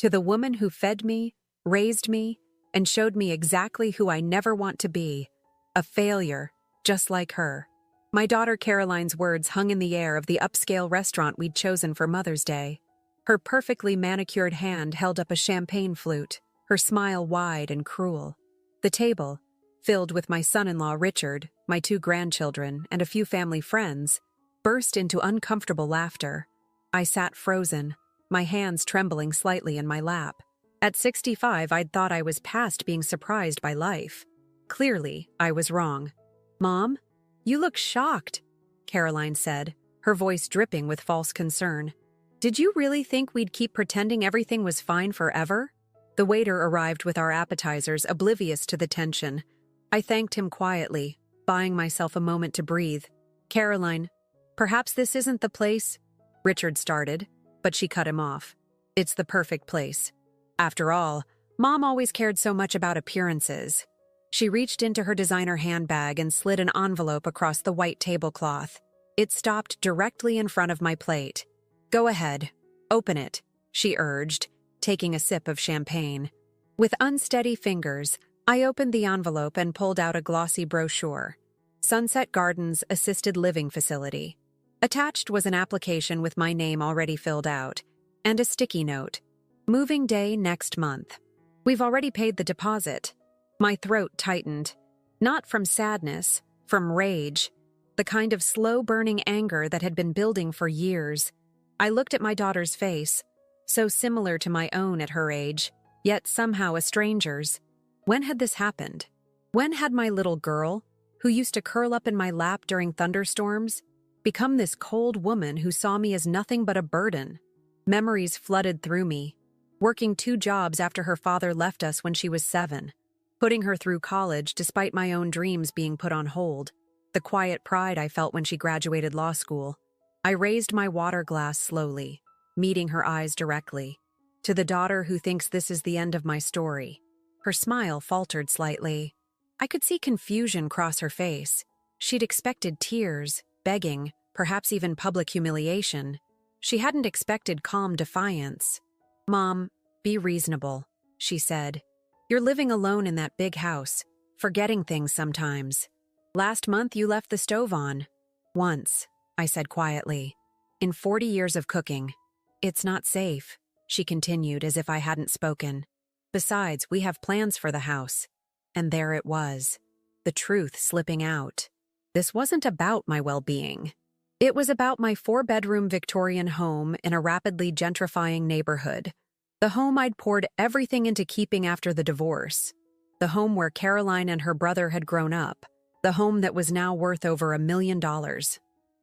To the woman who fed me, raised me, and showed me exactly who I never want to be. A failure, just like her. My daughter Caroline's words hung in the air of the upscale restaurant we'd chosen for Mother's Day. Her perfectly manicured hand held up a champagne flute, her smile wide and cruel. The table, filled with my son-in-law Richard, my 2 grandchildren, and a few family friends, burst into uncomfortable laughter. I sat frozen, my hands trembling slightly in my lap. At 65, I'd thought I was past being surprised by life. Clearly, I was wrong. "Mom, you look shocked," Caroline said, her voice dripping with false concern. "Did you really think we'd keep pretending everything was fine forever?" The waiter arrived with our appetizers, oblivious to the tension. I thanked him quietly, buying myself a moment to breathe. "Caroline, perhaps this isn't the place," Richard started, but she cut him off. "It's the perfect place. After all, Mom always cared so much about appearances." She reached into her designer handbag and slid an envelope across the white tablecloth. It stopped directly in front of my plate. "Go ahead, open it," she urged, taking a sip of champagne. With unsteady fingers, I opened the envelope and pulled out a glossy brochure. Sunset Gardens Assisted Living Facility. Attached was an application with my name already filled out, and a sticky note. "Moving day next month. We've already paid the deposit." My throat tightened. Not from sadness, from rage. The kind of slow-burning anger that had been building for years. I looked at my daughter's face, so similar to my own at her age, yet somehow a stranger's. When had this happened? When had my little girl, who used to curl up in my lap during thunderstorms, become this cold woman who saw me as nothing but a burden? Memories flooded through me. Working 2 jobs after her father left us when she was 7. Putting her through college despite my own dreams being put on hold. The quiet pride I felt when she graduated law school. I raised my water glass slowly, meeting her eyes directly. To the daughter who thinks this is the end of my story. Her smile faltered slightly. I could see confusion cross her face. She'd expected tears, begging, perhaps even public humiliation. She hadn't expected calm defiance. "Mom, be reasonable," she said. "You're living alone in that big house, forgetting things sometimes. Last month you left the stove on." "Once," I said quietly. "In 40 years of cooking. It's not safe," she continued as if I hadn't spoken. "Besides, we have plans for the house." And there it was, the truth slipping out. This wasn't about my well-being. It was about my 4-bedroom Victorian home in a rapidly gentrifying neighborhood. The home I'd poured everything into keeping after the divorce. The home where Caroline and her brother had grown up. The home that was now worth over $1 million.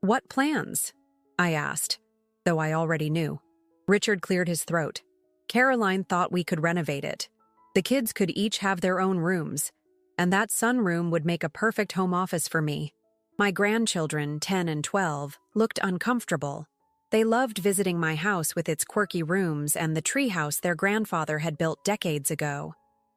"What plans?" I asked, though I already knew. Richard cleared his throat. "Caroline thought we could renovate it. The kids could each have their own rooms, and that sunroom would make a perfect home office for me. My grandchildren, 10 and 12, looked uncomfortable. They loved visiting my house with its quirky rooms and the treehouse their grandfather had built decades ago."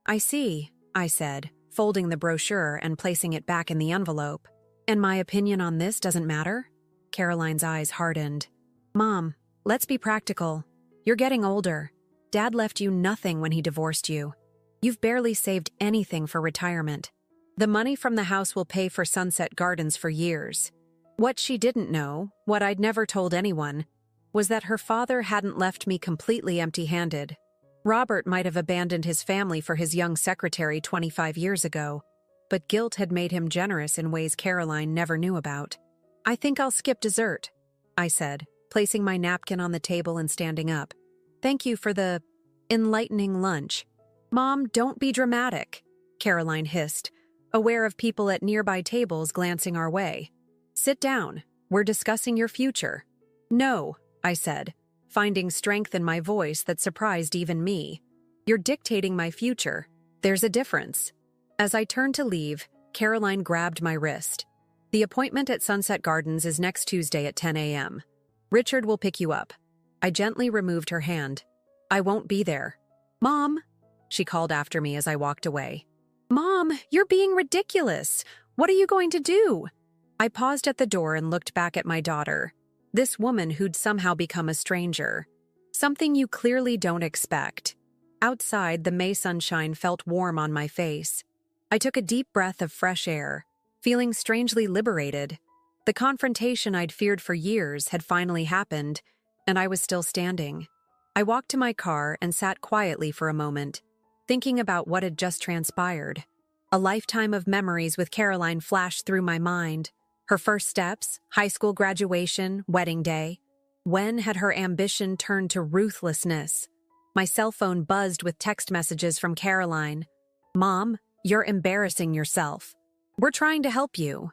"I see," I said, folding the brochure and placing it back in the envelope. "And my opinion on this doesn't matter?" Caroline's eyes hardened. "Mom, let's be practical. You're getting older. Dad left you nothing when he divorced you. You've barely saved anything for retirement. The money from the house will pay for Sunset Gardens for years." What she didn't know, what I'd never told anyone, was that her father hadn't left me completely empty-handed. Robert might have abandoned his family for his young secretary 25 years ago, but guilt had made him generous in ways Caroline never knew about. "I think I'll skip dessert," I said, placing my napkin on the table and standing up. "Thank you for the enlightening lunch." "Mom, don't be dramatic," Caroline hissed, aware of people at nearby tables glancing our way. "Sit down. We're discussing your future." "No," I said, finding strength in my voice that surprised even me. "You're dictating my future. There's a difference." As I turned to leave, Caroline grabbed my wrist. "The appointment at Sunset Gardens is next Tuesday at 10 a.m. Richard will pick you up." I gently removed her hand. "I won't be there." "Mom," she called after me as I walked away. "Mom, you're being ridiculous. What are you going to do?" I paused at the door and looked back at my daughter, this woman who'd somehow become a stranger. Something you clearly don't expect. Outside, the May sunshine felt warm on my face. I took a deep breath of fresh air, feeling strangely liberated. The confrontation I'd feared for years had finally happened, and I was still standing. I walked to my car and sat quietly for a moment, thinking about what had just transpired. A lifetime of memories with Caroline flashed through my mind. Her first steps, high school graduation, wedding day. When had her ambition turned to ruthlessness? My cell phone buzzed with text messages from Caroline. "Mom, you're embarrassing yourself. We're trying to help you.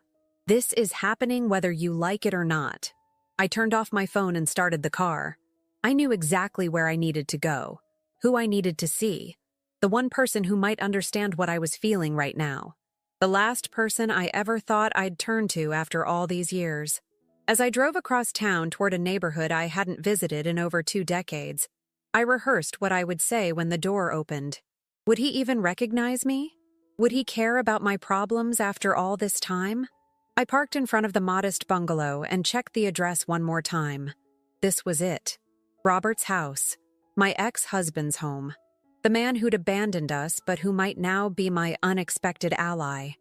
This is happening whether you like it or not." I turned off my phone and started the car. I knew exactly where I needed to go, who I needed to see, the one person who might understand what I was feeling right now. The last person I ever thought I'd turn to after all these years. As I drove across town toward a neighborhood I hadn't visited in over 2 decades, I rehearsed what I would say when the door opened. Would he even recognize me? Would he care about my problems after all this time? I parked in front of the modest bungalow and checked the address one more time. This was it. Robert's house. My ex-husband's home. The man who'd abandoned us but who might now be my unexpected ally.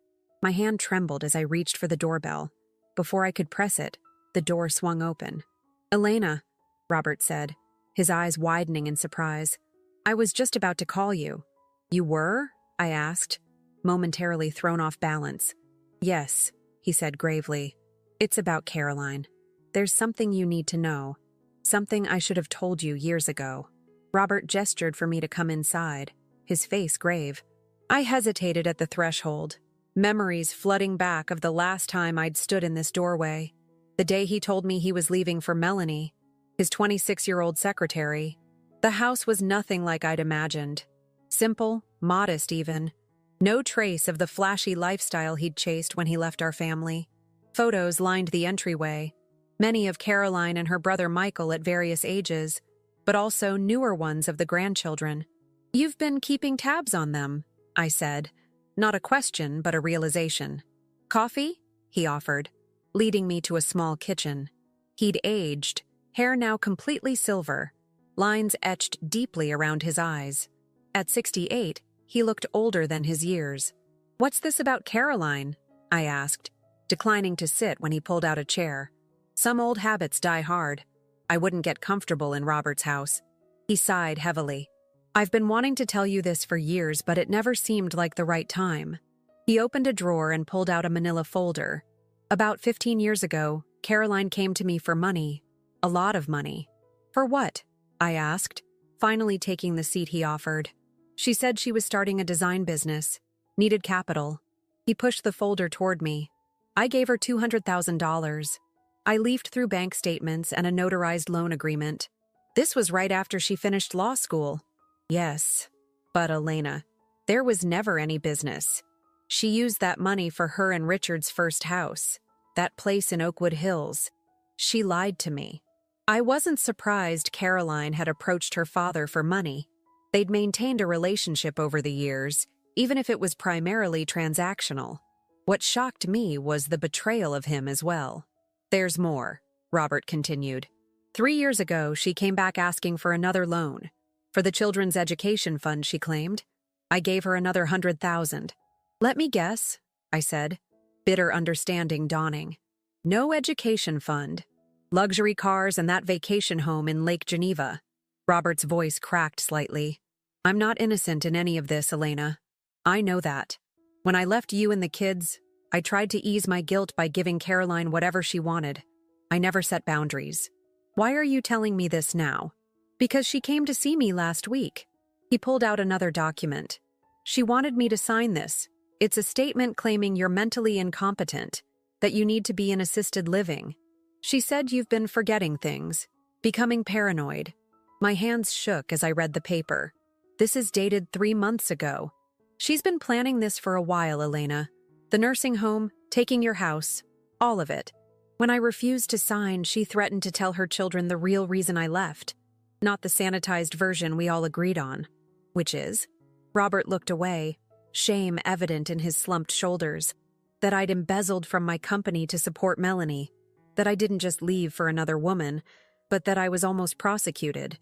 My hand trembled as I reached for the doorbell. Before I could press it, the door swung open. "Elena," Robert said, his eyes widening in surprise. "I was just about to call you." "You were?" I asked, momentarily thrown off balance. "Yes," he said gravely. "It's about Caroline. There's something you need to know. Something I should have told you years ago." Robert gestured for me to come inside, his face grave. I hesitated at the threshold, memories flooding back of the last time I'd stood in this doorway. The day he told me he was leaving for Melanie, his 26-year-old secretary. The house was nothing like I'd imagined. Simple, modest even. No trace of the flashy lifestyle he'd chased when he left our family. Photos lined the entryway, many of Caroline and her brother Michael at various ages, but also newer ones of the grandchildren. "You've been keeping tabs on them," I said. Not a question, but a realization. "Coffee?" he offered, leading me to a small kitchen. He'd aged, hair now completely silver, lines etched deeply around his eyes. At 68, he looked older than his years. "What's this about Caroline?" I asked, declining to sit when he pulled out a chair. Some old habits die hard. I wouldn't get comfortable in Robert's house. He sighed heavily. "I've been wanting to tell you this for years, but it never seemed like the right time." He opened a drawer and pulled out a manila folder. "About 15 years ago, Caroline came to me for money. A lot of money." "For what?" I asked, finally taking the seat he offered. "She said she was starting a design business, needed capital." He pushed the folder toward me. "I gave her $200,000. I leafed through bank statements and a notarized loan agreement. This was right after she finished law school." "Yes, but Elena, there was never any business. She used that money for her and Richard's first house, that place in Oakwood Hills. She lied to me." I wasn't surprised Caroline had approached her father for money. They'd maintained a relationship over the years, even if it was primarily transactional. What shocked me was the betrayal of him as well. "There's more," Robert continued. 3 years ago, she came back asking for another loan. For the children's education fund, she claimed. I gave her another $100,000. "Let me guess," I said, bitter understanding dawning. "No education fund. Luxury cars and that vacation home in Lake Geneva." Robert's voice cracked slightly. "I'm not innocent in any of this, Elena. I know that. When I left you and the kids, I tried to ease my guilt by giving Caroline whatever she wanted. I never set boundaries. Why are you telling me this now?" "Because she came to see me last week." He pulled out another document. "She wanted me to sign this. It's a statement claiming you're mentally incompetent, that you need to be in assisted living. She said you've been forgetting things, becoming paranoid." My hands shook as I read the paper. This is dated 3 months ago. "She's been planning this for a while, Elena. The nursing home, taking your house, all of it. When I refused to sign, she threatened to tell her children the real reason I left, not the sanitized version we all agreed on." "Which is?" Robert looked away, shame evident in his slumped shoulders. "That I'd embezzled from my company to support Melanie. That I didn't just leave for another woman, but that I was almost prosecuted.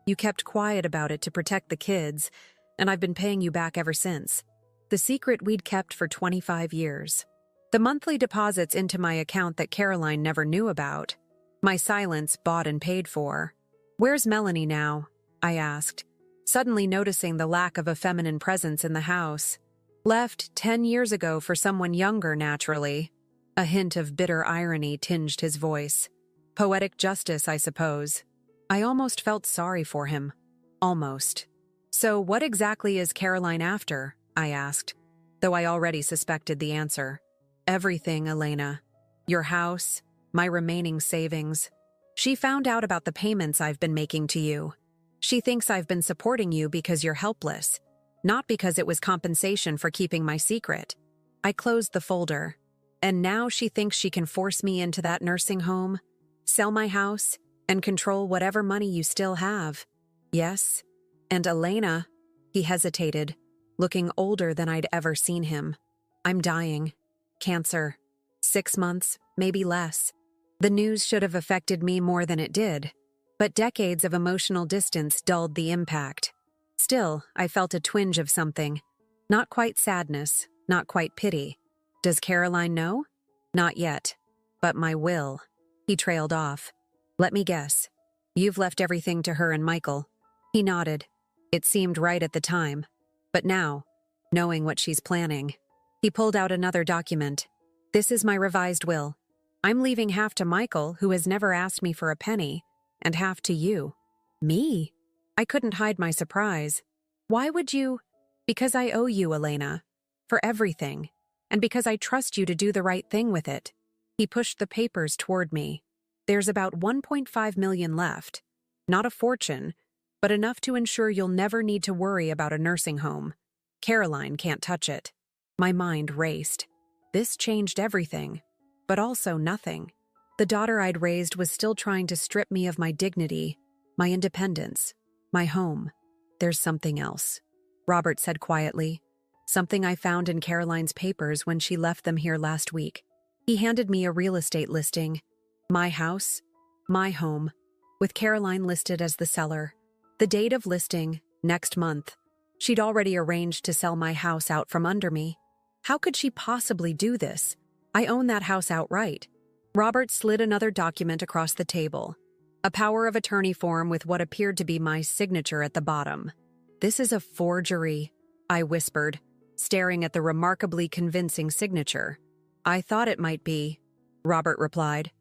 You kept quiet about it to protect the kids, and I've been paying you back ever since. The secret we'd kept for 25 years. The monthly deposits into my account that Caroline never knew about. My silence bought and paid for. Where's Melanie now? I asked, suddenly noticing the lack of a feminine presence in the house. Left 10 years ago for someone younger, naturally. A hint of bitter irony tinged his voice. Poetic justice, I suppose. I almost felt sorry for him. Almost. So what exactly is Caroline after? I asked, though I already suspected the answer. Everything, Elena. Your house, my remaining savings. She found out about the payments I've been making to you. She thinks I've been supporting you because you're helpless, not because it was compensation for keeping my secret. I closed the folder. And now she thinks she can force me into that nursing home, sell my house, and control whatever money you still have. Yes. And Elena, he hesitated, looking older than I'd ever seen him. I'm dying. Cancer. 6 months, maybe less. The news should have affected me more than it did, but decades of emotional distance dulled the impact. Still, I felt a twinge of something. Not quite sadness, not quite pity. Does Caroline know? Not yet. But my will. He trailed off. Let me guess. You've left everything to her and Michael. He nodded. It seemed right at the time. But now, knowing what she's planning, he pulled out another document. This is my revised will. I'm leaving half to Michael, who has never asked me for a penny, and half to you. Me? I couldn't hide my surprise. Why would you? Because I owe you, Elena. For everything. And because I trust you to do the right thing with it. He pushed the papers toward me. There's about 1.5 million left. Not a fortune, but enough to ensure you'll never need to worry about a nursing home. Caroline can't touch it. My mind raced. This changed everything, but also nothing. The daughter I'd raised was still trying to strip me of my dignity, my independence, my home. There's something else, Robert said quietly. Something I found in Caroline's papers when she left them here last week. He handed me a real estate listing. My house, my home, with Caroline listed as the seller. The date of listing, next month. She'd already arranged to sell my house out from under me. How could she possibly do this? I own that house outright. Robert slid another document across the table. A power of attorney form with what appeared to be my signature at the bottom. This is a forgery, I whispered, staring at the remarkably convincing signature. I thought it might be, Robert replied.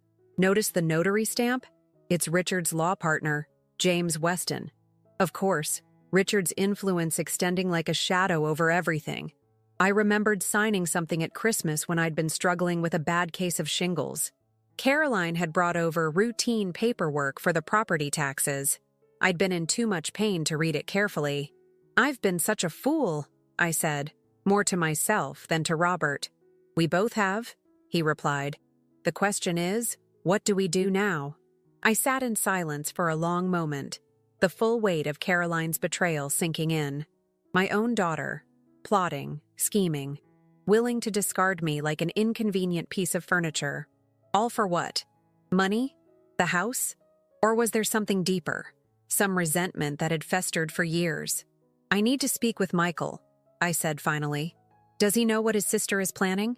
Notice the notary stamp? It's Richard's law partner, James Weston. Of course, Richard's influence extending like a shadow over everything. I remembered signing something at Christmas when I'd been struggling with a bad case of shingles. Caroline had brought over routine paperwork for the property taxes. I'd been in too much pain to read it carefully. I've been such a fool, I said, more to myself than to Robert. We both have, he replied. The question is, what do we do now? I sat in silence for a long moment, the full weight of Caroline's betrayal sinking in. My own daughter, plotting, scheming, willing to discard me like an inconvenient piece of furniture. All for what? Money? The house? Or was there something deeper? Some resentment that had festered for years? I need to speak with Michael, I said finally. Does he know what his sister is planning?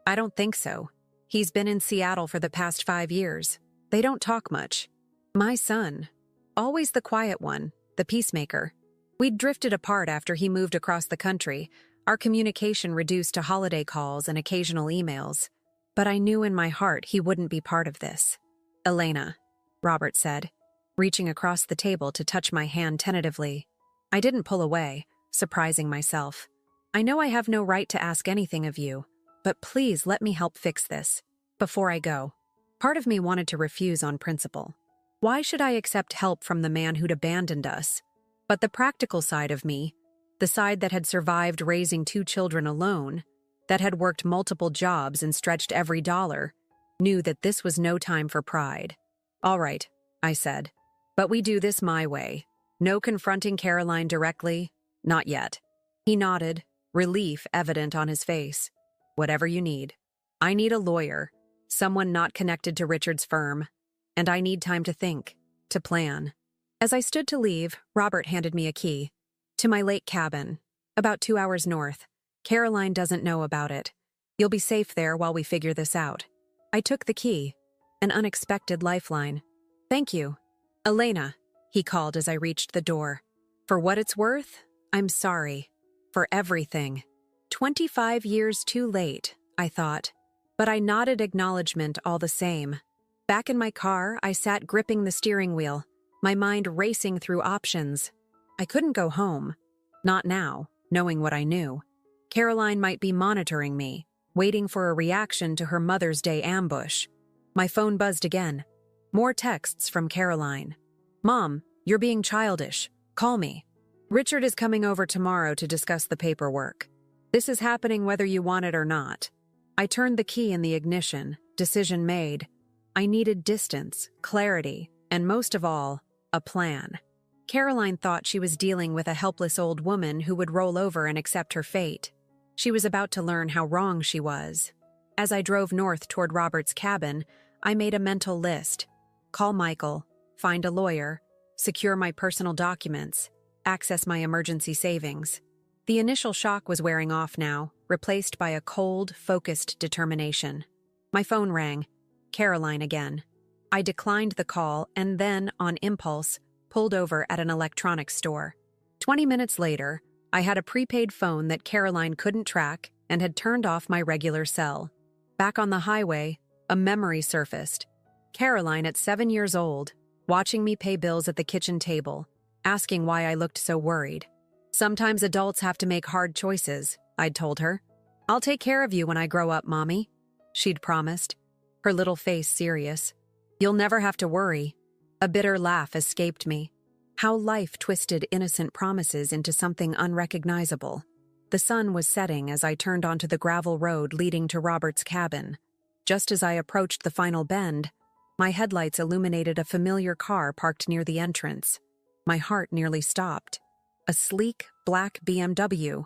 I don't think so. He's been in Seattle for the past 5 years. They don't talk much. My son, always the quiet one, the peacemaker. We'd drifted apart after he moved across the country, our communication reduced to holiday calls and occasional emails. But I knew in my heart he wouldn't be part of this. Elena, Robert said, reaching across the table to touch my hand tentatively. I didn't pull away, surprising myself. I know I have no right to ask anything of you, but please let me help fix this. Before I go. Part of me wanted to refuse on principle. Why should I accept help from the man who'd abandoned us? But the practical side of me, the side that had survived raising 2 children alone, that had worked multiple jobs and stretched every dollar, knew that this was no time for pride. All right, I said. But we do this my way. No confronting Caroline directly, not yet. He nodded, relief evident on his face. Whatever you need. I need a lawyer, someone not connected to Richard's firm, and I need time to think, to plan. As I stood to leave, Robert handed me a key. To my lake cabin. About 2 hours north. Caroline doesn't know about it. You'll be safe there while we figure this out. I took the key. An unexpected lifeline. Thank you. Elena, he called as I reached the door. For what it's worth, I'm sorry. For everything. 25 years too late, I thought. But I nodded acknowledgement all the same. Back in my car, I sat gripping the steering wheel, my mind racing through options. I couldn't go home. Not now, knowing what I knew. Caroline might be monitoring me, waiting for a reaction to her Mother's Day ambush. My phone buzzed again. More texts from Caroline. Mom, you're being childish. Call me. Richard is coming over tomorrow to discuss the paperwork. This is happening whether you want it or not. I turned the key in the ignition, decision made. I needed distance, clarity, and most of all, a plan. Caroline thought she was dealing with a helpless old woman who would roll over and accept her fate. She was about to learn how wrong she was. As I drove north toward Robert's cabin, I made a mental list. Call Michael, find a lawyer, secure my personal documents, access my emergency savings. The initial shock was wearing off now, replaced by a cold, focused determination. My phone rang. Caroline again. I declined the call and then, on impulse, pulled over at an electronics store. 20 minutes later, I had a prepaid phone that Caroline couldn't track and had turned off my regular cell. Back on the highway, a memory surfaced. Caroline at 7 years old, watching me pay bills at the kitchen table, asking why I looked so worried. Sometimes adults have to make hard choices, I'd told her. I'll take care of you when I grow up, Mommy, she'd promised, her little face serious. You'll never have to worry. A bitter laugh escaped me. How life twisted innocent promises into something unrecognizable. The sun was setting as I turned onto the gravel road leading to Robert's cabin. Just as I approached the final bend, my headlights illuminated a familiar car parked near the entrance. My heart nearly stopped. A sleek, black BMW.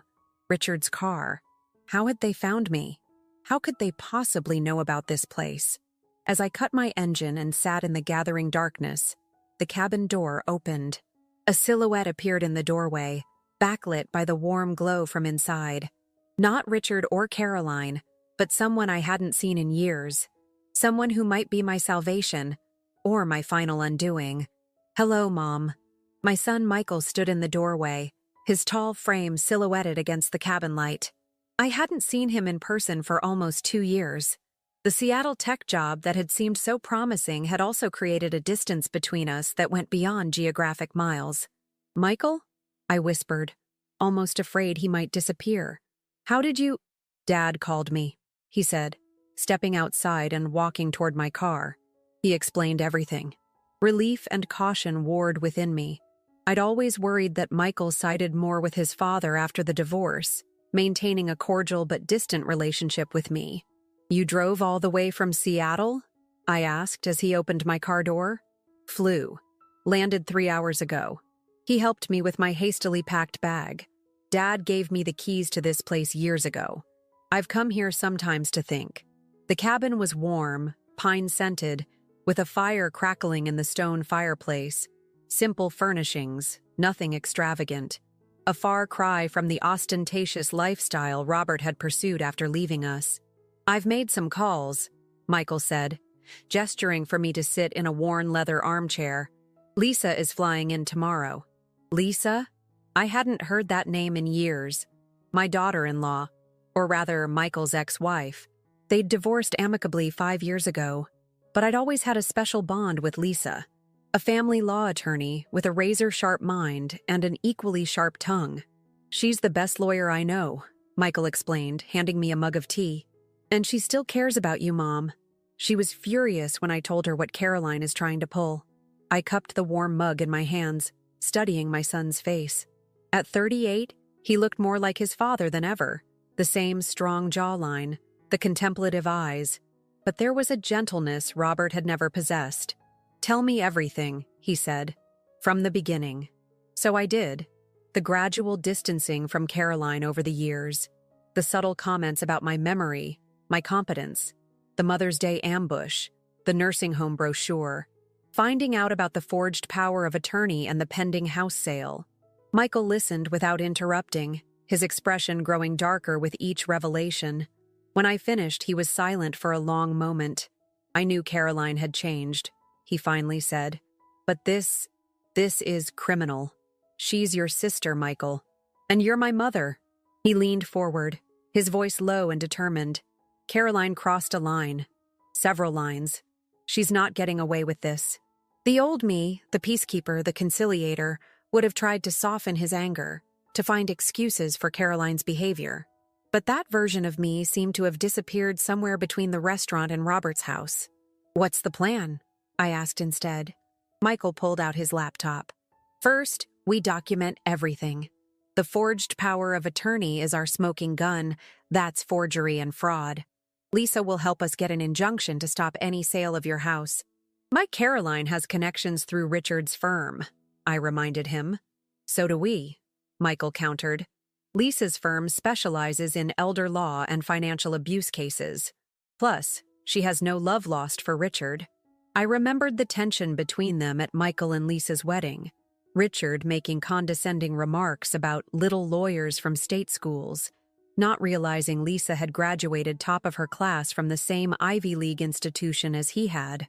Richard's car. How had they found me? How could they possibly know about this place? As I cut my engine and sat in the gathering darkness, the cabin door opened. A silhouette appeared in the doorway, backlit by the warm glow from inside. Not Richard or Caroline, but someone I hadn't seen in years. Someone who might be my salvation, or my final undoing. Hello, Mom. My son Michael stood in the doorway, his tall frame silhouetted against the cabin light. I hadn't seen him in person for almost 2 years. The Seattle tech job that had seemed so promising had also created a distance between us that went beyond geographic miles. Michael? I whispered, almost afraid he might disappear. How did you— Dad called me, he said, stepping outside and walking toward my car. He explained everything. Relief and caution warred within me. I'd always worried that Michael sided more with his father after the divorce, maintaining a cordial but distant relationship with me. You drove all the way from Seattle? I asked as he opened my car door. Flew. Landed 3 hours ago. He helped me with my hastily packed bag. Dad gave me the keys to this place years ago. I've come here sometimes to think. The cabin was warm, pine-scented, with a fire crackling in the stone fireplace. Simple furnishings, nothing extravagant. A far cry from the ostentatious lifestyle Robert had pursued after leaving us. I've made some calls, Michael said, gesturing for me to sit in a worn leather armchair. Lisa is flying in tomorrow. Lisa? I hadn't heard that name in years. My daughter-in-law, or rather Michael's ex-wife. They'd divorced amicably 5 years ago, but I'd always had a special bond with Lisa. A family law attorney with a razor-sharp mind and an equally sharp tongue. She's the best lawyer I know, Michael explained, handing me a mug of tea. And she still cares about you, Mom. She was furious when I told her what Caroline is trying to pull. I cupped the warm mug in my hands, studying my son's face. At 38, he looked more like his father than ever. The same strong jawline, the contemplative eyes. But there was a gentleness Robert had never possessed. Tell me everything, he said, from the beginning. So I did. The gradual distancing from Caroline over the years. The subtle comments about my memory, my competence, the Mother's Day ambush, the nursing home brochure. Finding out about the forged power of attorney and the pending house sale. Michael listened without interrupting, his expression growing darker with each revelation. When I finished, he was silent for a long moment. I knew Caroline had changed, he finally said. But this is criminal. She's your sister, Michael. And you're my mother. He leaned forward, his voice low and determined. Caroline crossed a line. Several lines. She's not getting away with this. The old me, the peacekeeper, the conciliator, would have tried to soften his anger, to find excuses for Caroline's behavior. But that version of me seemed to have disappeared somewhere between the restaurant and Robert's house. What's the plan? I asked instead. Michael pulled out his laptop. First, we document everything. The forged power of attorney is our smoking gun. That's forgery and fraud. Lisa will help us get an injunction to stop any sale of your house. My Caroline has connections through Richard's firm, I reminded him. So do we, Michael countered. Lisa's firm specializes in elder law and financial abuse cases. Plus, she has no love lost for Richard. I remembered the tension between them at Michael and Lisa's wedding. Richard making condescending remarks about little lawyers from state schools, not realizing Lisa had graduated top of her class from the same Ivy League institution as he had.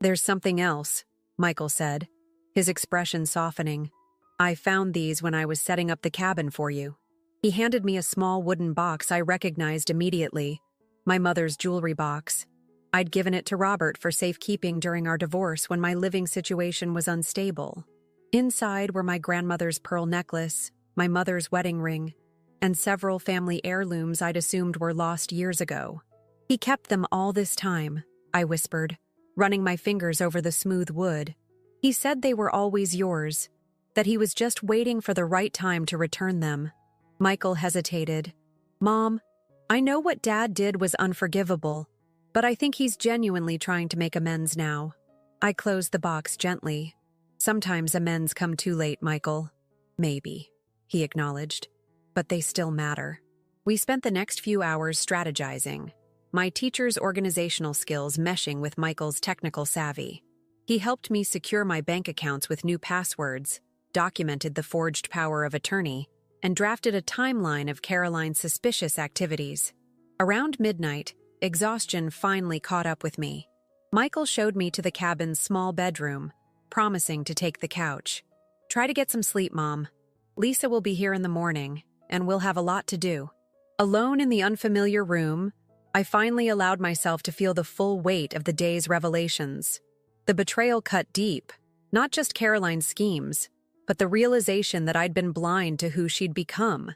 There's something else, Michael said, his expression softening. I found these when I was setting up the cabin for you. He handed me a small wooden box I recognized immediately, my mother's jewelry box. I'd given it to Robert for safekeeping during our divorce when my living situation was unstable. Inside were my grandmother's pearl necklace, my mother's wedding ring, and several family heirlooms I'd assumed were lost years ago. He kept them all this time, I whispered, running my fingers over the smooth wood. He said they were always yours, that he was just waiting for the right time to return them. Michael hesitated. Mom, I know what Dad did was unforgivable, but I think he's genuinely trying to make amends now. I closed the box gently. Sometimes amends come too late, Michael. Maybe, he acknowledged, but they still matter. We spent the next few hours strategizing, my teacher's organizational skills meshing with Michael's technical savvy. He helped me secure my bank accounts with new passwords, documented the forged power of attorney, and drafted a timeline of Caroline's suspicious activities. Around midnight, exhaustion finally caught up with me. Michael showed me to the cabin's small bedroom, promising to take the couch. Try to get some sleep, Mom. Lisa will be here in the morning, and we'll have a lot to do. Alone in the unfamiliar room, I finally allowed myself to feel the full weight of the day's revelations. The betrayal cut deep, not just Caroline's schemes, but the realization that I'd been blind to who she'd become.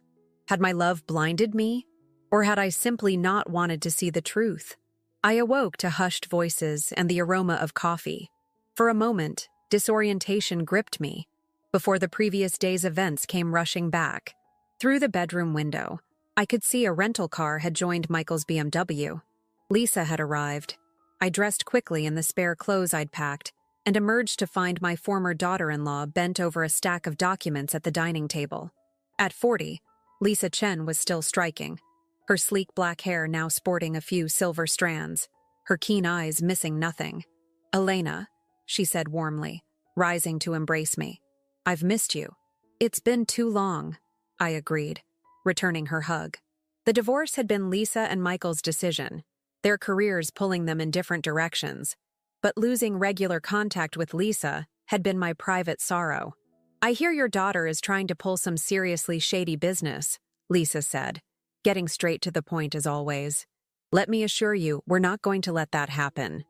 Had my love blinded me? Or had I simply not wanted to see the truth? I awoke to hushed voices and the aroma of coffee. For a moment, disorientation gripped me, before the previous day's events came rushing back. Through the bedroom window, I could see a rental car had joined Michael's BMW. Lisa had arrived. I dressed quickly in the spare clothes I'd packed and emerged to find my former daughter-in-law bent over a stack of documents at the dining table. At 40, Lisa Chen was still striking, her sleek black hair now sporting a few silver strands, her keen eyes missing nothing. Elena, she said warmly, rising to embrace me. I've missed you. It's been too long, I agreed, returning her hug. The divorce had been Lisa and Michael's decision, their careers pulling them in different directions, but losing regular contact with Lisa had been my private sorrow. I hear your daughter is trying to pull some seriously shady business, Lisa said, getting straight to the point as always. Let me assure you, we're not going to let that happen.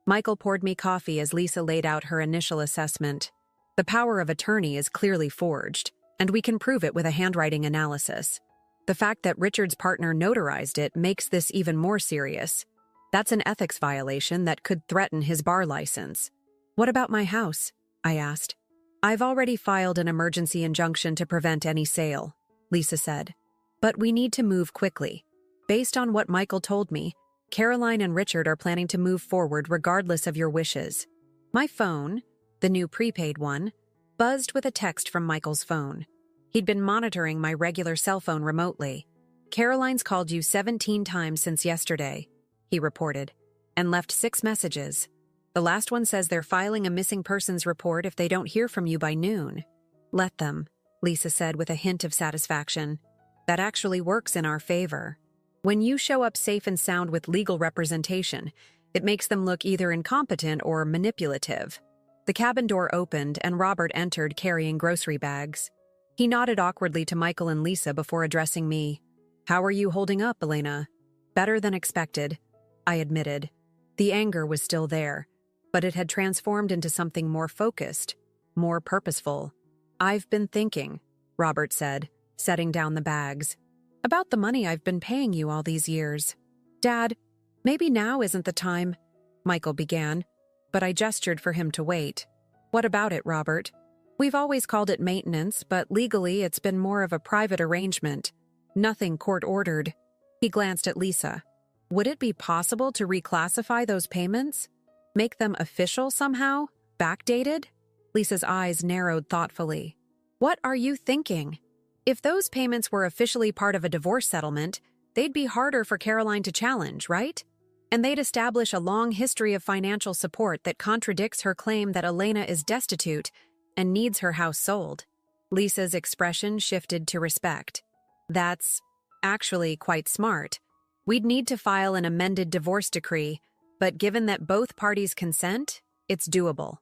Michael poured me coffee as Lisa laid out her initial assessment. The power of attorney is clearly forged, and we can prove it with a handwriting analysis. The fact that Richard's partner notarized it makes this even more serious. That's an ethics violation that could threaten his bar license. What about my house? I asked. I've already filed an emergency injunction to prevent any sale, Lisa said. But we need to move quickly. Based on what Michael told me, Caroline and Richard are planning to move forward regardless of your wishes. My phone, the new prepaid one, buzzed with a text from Michael's phone. He'd been monitoring my regular cell phone remotely. Caroline's called you 17 times since yesterday, he reported, and left 6 messages. The last one says they're filing a missing persons report if they don't hear from you by noon. Let them, Lisa said with a hint of satisfaction. That actually works in our favor. When you show up safe and sound with legal representation, it makes them look either incompetent or manipulative. The cabin door opened and Robert entered carrying grocery bags. He nodded awkwardly to Michael and Lisa before addressing me. How are you holding up, Elena? Better than expected, I admitted. The anger was still there, but it had transformed into something more focused, more purposeful. I've been thinking, Robert said, setting down the bags, about the money I've been paying you all these years. Dad, maybe now isn't the time, Michael began, but I gestured for him to wait. What about it, Robert? We've always called it maintenance, but legally it's been more of a private arrangement. Nothing court-ordered. He glanced at Lisa. Would it be possible to reclassify those payments? Make them official somehow? Backdated? Lisa's eyes narrowed thoughtfully. What are you thinking? If those payments were officially part of a divorce settlement, they'd be harder for Caroline to challenge, right? And they'd establish a long history of financial support that contradicts her claim that Elena is destitute and needs her house sold. Lisa's expression shifted to respect. That's actually quite smart. We'd need to file an amended divorce decree, but given that both parties consent, it's doable.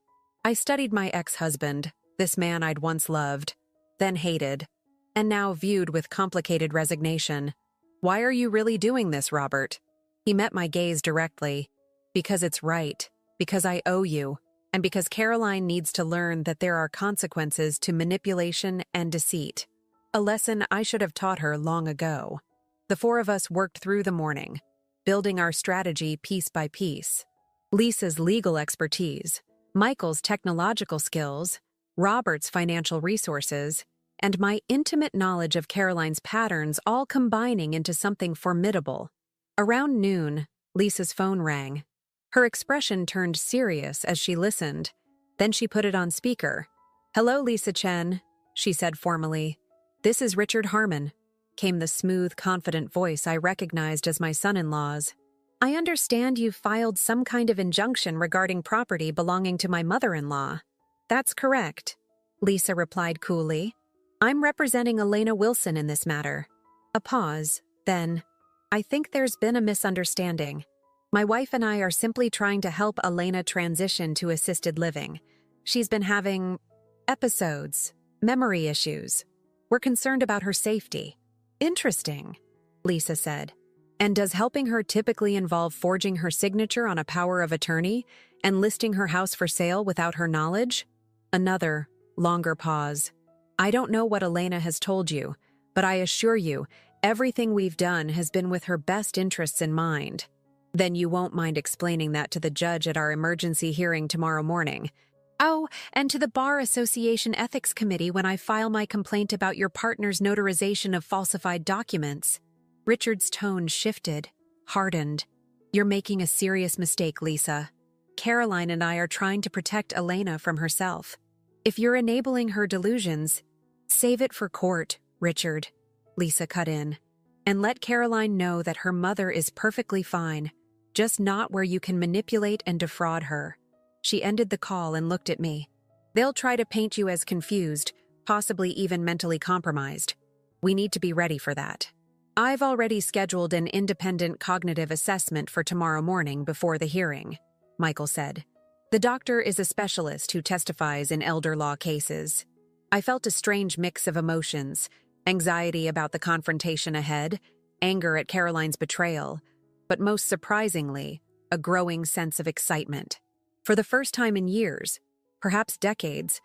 I studied my ex-husband, this man I'd once loved, then hated, and now viewed with complicated resignation. Why are you really doing this, Robert? He met my gaze directly. Because it's right, because I owe you, and because Caroline needs to learn that there are consequences to manipulation and deceit. A lesson I should have taught her long ago. The four of us worked through the morning, building our strategy piece by piece. Lisa's legal expertise, Michael's technological skills, Robert's financial resources, and my intimate knowledge of Caroline's patterns all combining into something formidable. Around noon, Lisa's phone rang. Her expression turned serious as she listened. Then she put it on speaker. Hello, Lisa Chen, she said formally. This is Richard Harmon, came the smooth, confident voice I recognized as my son-in-law's. I understand you filed some kind of injunction regarding property belonging to my mother-in-law. That's correct, Lisa replied coolly. I'm representing Elena Wilson in this matter. A pause, then, I think there's been a misunderstanding. My wife and I are simply trying to help Elena transition to assisted living. She's been having episodes, memory issues. We're concerned about her safety. Interesting, Lisa said. And does helping her typically involve forging her signature on a power of attorney and listing her house for sale without her knowledge? Another, longer pause. I don't know what Elena has told you, but I assure you, everything we've done has been with her best interests in mind. Then you won't mind explaining that to the judge at our emergency hearing tomorrow morning. Oh, and to the Bar Association Ethics Committee when I file my complaint about your partner's notarization of falsified documents. Richard's tone shifted, hardened. You're making a serious mistake, Lisa. Caroline and I are trying to protect Elena from herself. If you're enabling her delusions, save it for court, Richard, Lisa cut in. And let Caroline know that her mother is perfectly fine, just not where you can manipulate and defraud her. She ended the call and looked at me. They'll try to paint you as confused, possibly even mentally compromised. We need to be ready for that. I've already scheduled an independent cognitive assessment for tomorrow morning before the hearing, Michael said. The doctor is a specialist who testifies in elder law cases. I felt a strange mix of emotions, anxiety about the confrontation ahead, anger at Caroline's betrayal, but most surprisingly, a growing sense of excitement. For the first time in years, perhaps decades,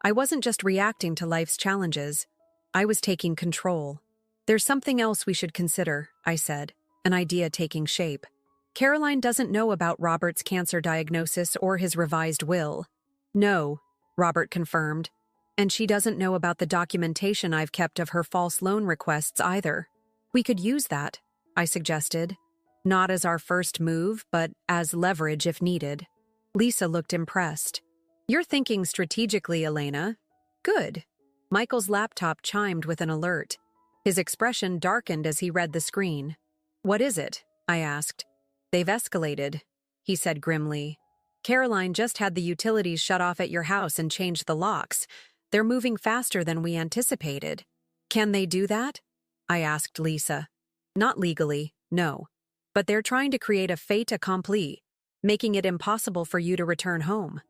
I wasn't just reacting to life's challenges, I was taking control. There's something else we should consider, I said, an idea taking shape. Caroline doesn't know about Robert's cancer diagnosis or his revised will. No, Robert confirmed. And she doesn't know about the documentation I've kept of her false loan requests either. We could use that, I suggested. Not as our first move, but as leverage if needed. Lisa looked impressed. You're thinking strategically, Elena. Good. Michael's laptop chimed with an alert. His expression darkened as he read the screen. What is it? I asked. They've escalated, he said grimly. Caroline just had the utilities shut off at your house and changed the locks. They're moving faster than we anticipated. Can they do that? I asked Lisa. Not legally, no. But they're trying to create a fait accompli, making it impossible for you to return home.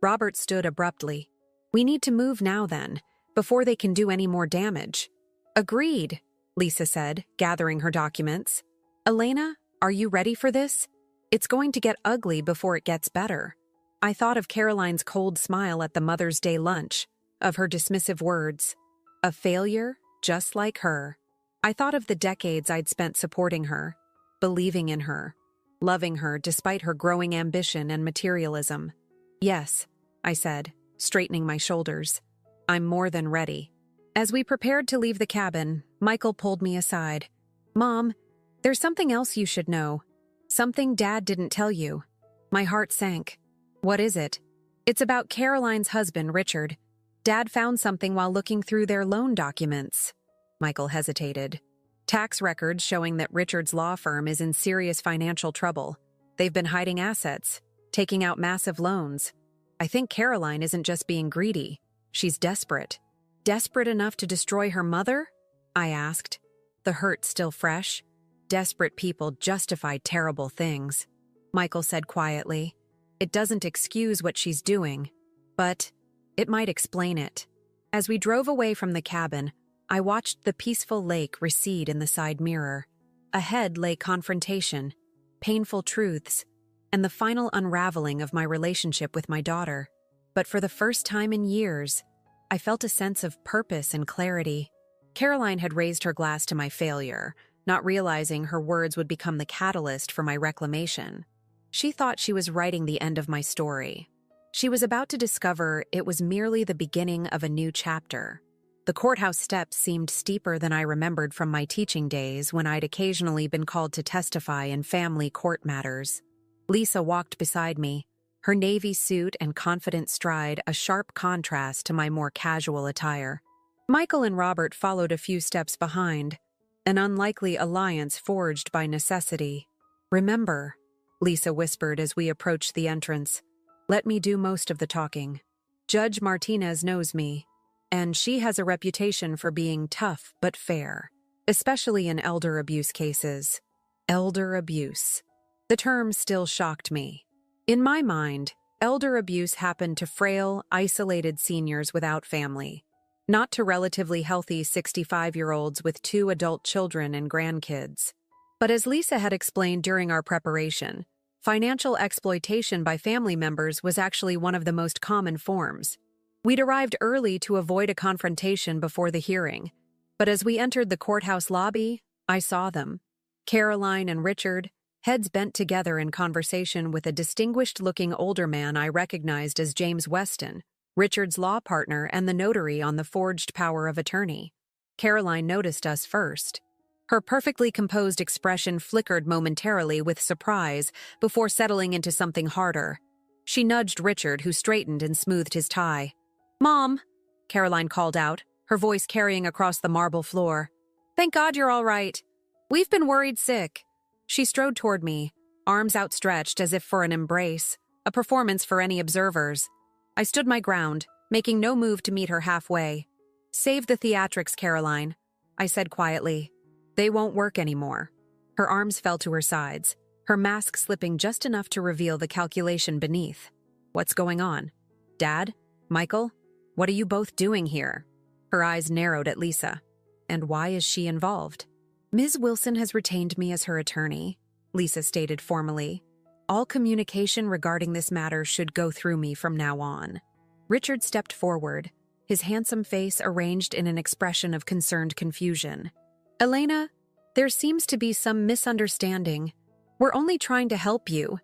Robert stood abruptly. We need to move now then, before they can do any more damage. Agreed, Lisa said, gathering her documents. Elena, are you ready for this? It's going to get ugly before it gets better. I thought of Caroline's cold smile at the Mother's Day lunch, of her dismissive words. A failure, just like her. I thought of the decades I'd spent supporting her, believing in her, loving her despite her growing ambition and materialism. Yes, I said, straightening my shoulders. I'm more than ready. As we prepared to leave the cabin, Michael pulled me aside. Mom, there's something else you should know. Something Dad didn't tell you. My heart sank. What is it? It's about Caroline's husband, Richard. Dad found something while looking through their loan documents. Michael hesitated. Tax records showing that Richard's law firm is in serious financial trouble. They've been hiding assets, taking out massive loans. I think Caroline isn't just being greedy. She's desperate. Desperate enough to destroy her mother? I asked, the hurt still fresh. Desperate people justify terrible things. Michael said quietly. It doesn't excuse what she's doing, but it might explain it. As we drove away from the cabin, I watched the peaceful lake recede in the side mirror. Ahead lay confrontation, painful truths, and the final unraveling of my relationship with my daughter. But for the first time in years, I felt a sense of purpose and clarity. Caroline had raised her glass to my failure, not realizing her words would become the catalyst for my reclamation. She thought she was writing the end of my story. She was about to discover it was merely the beginning of a new chapter. The courthouse steps seemed steeper than I remembered from my teaching days when I'd occasionally been called to testify in family court matters. Lisa walked beside me, her navy suit and confident stride a sharp contrast to my more casual attire. Michael and Robert followed a few steps behind, an unlikely alliance forged by necessity. Remember, Lisa whispered as we approached the entrance, let me do most of the talking. Judge Martinez knows me, and she has a reputation for being tough but fair, especially in elder abuse cases. Elder abuse. The term still shocked me. In my mind, elder abuse happened to frail, isolated seniors without family, not to relatively healthy 65-year-olds with 2 adult children and grandkids. But as Lisa had explained during our preparation, financial exploitation by family members was actually one of the most common forms. We'd arrived early to avoid a confrontation before the hearing, but as we entered the courthouse lobby, I saw them. Caroline and Richard, heads bent together in conversation with a distinguished-looking older man I recognized as James Weston, Richard's law partner and the notary on the forged power of attorney. Caroline noticed us first. Her perfectly composed expression flickered momentarily with surprise before settling into something harder. She nudged Richard, who straightened and smoothed his tie. "Mom," Caroline called out, her voice carrying across the marble floor. "Thank God you're all right. We've been worried sick." She strode toward me, arms outstretched as if for an embrace, a performance for any observers. I stood my ground, making no move to meet her halfway. "Save the theatrics, Caroline," I said quietly. "They won't work anymore." Her arms fell to her sides, her mask slipping just enough to reveal the calculation beneath. "What's going on? Dad? Michael? What are you both doing here?" Her eyes narrowed at Lisa. "And why is she involved?" "Ms. Wilson has retained me as her attorney," Lisa stated formally. "All communication regarding this matter should go through me from now on." Richard stepped forward, his handsome face arranged in an expression of concerned confusion. "Elena, there seems to be some misunderstanding. We're only trying to help you.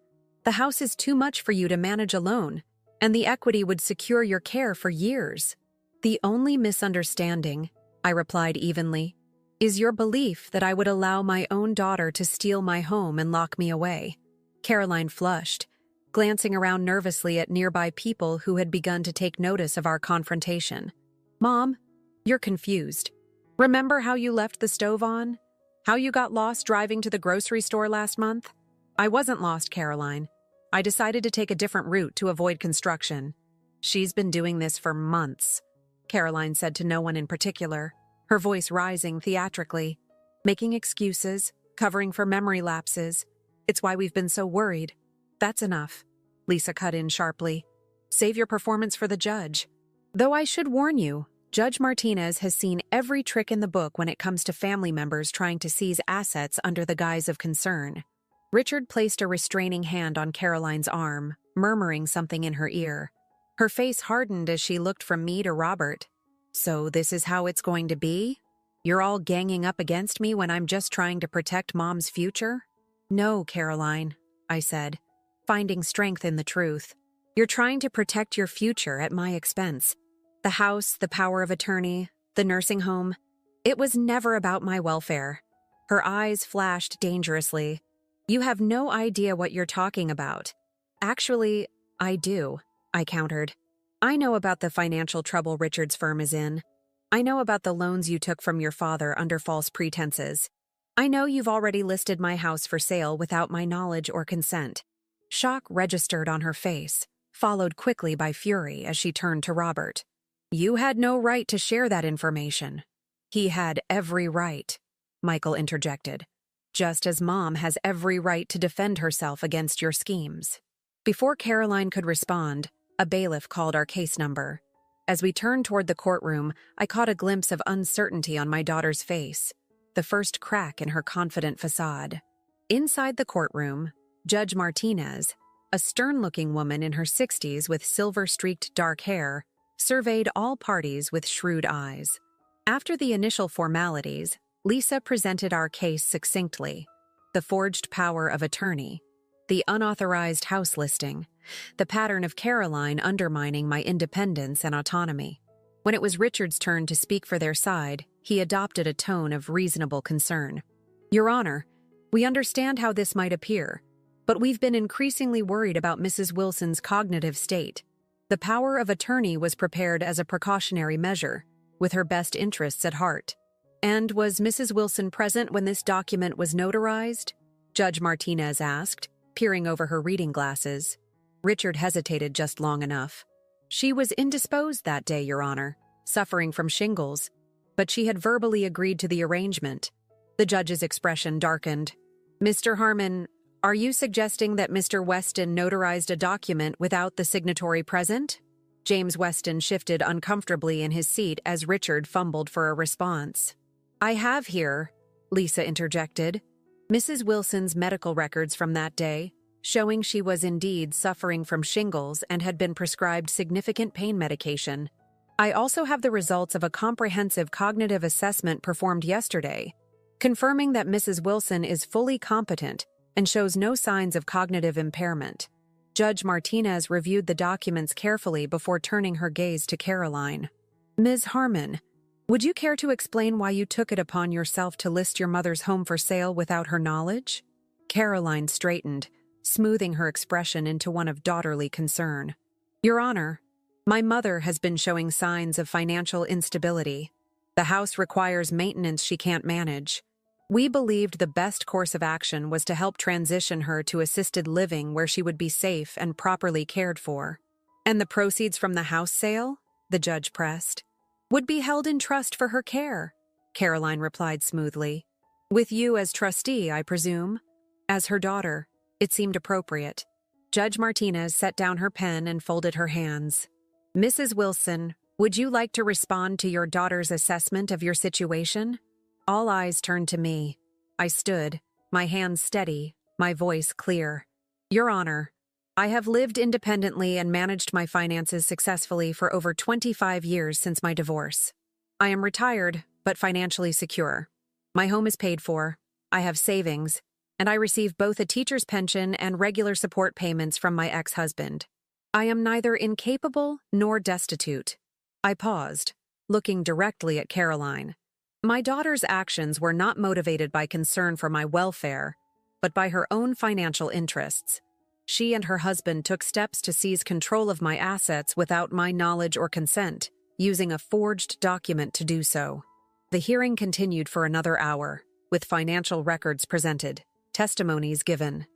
The house is too much for you to manage alone, and the equity would secure your care for years." "The only misunderstanding," I replied evenly, "is your belief that I would allow my own daughter to steal my home and lock me away." Caroline flushed, glancing around nervously at nearby people who had begun to take notice of our confrontation. "Mom, you're confused. Remember how you left the stove on? How you got lost driving to the grocery store last month?" "I wasn't lost, Caroline. I decided to take a different route to avoid construction. She's been doing this for months, Caroline said to no one in particular, her voice rising theatrically, making excuses, covering for memory lapses. It's why we've been so worried. That's enough, Lisa cut in sharply. Save your performance for the judge. Though I should warn you, Judge Martinez has seen every trick in the book when it comes to family members trying to seize assets under the guise of concern. Richard placed a restraining hand on Caroline's arm, murmuring something in her ear. Her face hardened as she looked from me to Robert. So this is how it's going to be? You're all ganging up against me when I'm just trying to protect Mom's future? No, Caroline, I said, finding strength in the truth. You're trying to protect your future at my expense. The house, the power of attorney, the nursing home. It was never about my welfare. Her eyes flashed dangerously. You have no idea what you're talking about. Actually, I do, I countered. I know about the financial trouble Richard's firm is in. I know about the loans you took from your father under false pretenses. I know you've already listed my house for sale without my knowledge or consent. Shock registered on her face, followed quickly by fury as she turned to Robert. You had no right to share that information. He had every right, Michael interjected, just as Mom has every right to defend herself against your schemes. Before Caroline could respond, a bailiff called our case number. As we turned toward the courtroom, I caught a glimpse of uncertainty on my daughter's face, the first crack in her confident facade. Inside the courtroom, Judge Martinez, a stern-looking woman in her 60s with silver-streaked dark hair, surveyed all parties with shrewd eyes. After the initial formalities, Lisa presented our case succinctly: the forged power of attorney, the unauthorized house listing, the pattern of Caroline undermining my independence and autonomy. When it was Richard's turn to speak for their side, he adopted a tone of reasonable concern. Your Honor, we understand how this might appear, but we've been increasingly worried about Mrs. Wilson's cognitive state. The power of attorney was prepared as a precautionary measure, with her best interests at heart. And was Mrs. Wilson present when this document was notarized? Judge Martinez asked, peering over her reading glasses. Richard hesitated just long enough. She was indisposed that day, Your Honor, suffering from shingles, but she had verbally agreed to the arrangement. The judge's expression darkened. Mr. Harmon, are you suggesting that Mr. Weston notarized a document without the signatory present? James Weston shifted uncomfortably in his seat as Richard fumbled for a response. I have here, Lisa interjected, Mrs. Wilson's medical records from that day, showing she was indeed suffering from shingles and had been prescribed significant pain medication. I also have the results of a comprehensive cognitive assessment performed yesterday, confirming that Mrs. Wilson is fully competent and shows no signs of cognitive impairment. Judge Martinez reviewed the documents carefully before turning her gaze to Caroline. Ms. Harmon, would you care to explain why you took it upon yourself to list your mother's home for sale without her knowledge? Caroline straightened, smoothing her expression into one of daughterly concern. Your Honor, my mother has been showing signs of financial instability. The house requires maintenance she can't manage. We believed the best course of action was to help transition her to assisted living where she would be safe and properly cared for. And the proceeds from the house sale, the judge pressed, would be held in trust for her care, Caroline replied smoothly. With you as trustee, I presume? As her daughter, it seemed appropriate. Judge Martinez set down her pen and folded her hands. Mrs. Wilson, would you like to respond to your daughter's assessment of your situation? All eyes turned to me. I stood, my hands steady, my voice clear. Your Honor, I have lived independently and managed my finances successfully for over 25 years since my divorce. I am retired, but financially secure. My home is paid for, I have savings, and I receive both a teacher's pension and regular support payments from my ex-husband. I am neither incapable nor destitute. I paused, looking directly at Caroline. My daughter's actions were not motivated by concern for my welfare, but by her own financial interests. She and her husband took steps to seize control of my assets without my knowledge or consent, using a forged document to do so. The hearing continued for another hour, with financial records presented, testimonies given.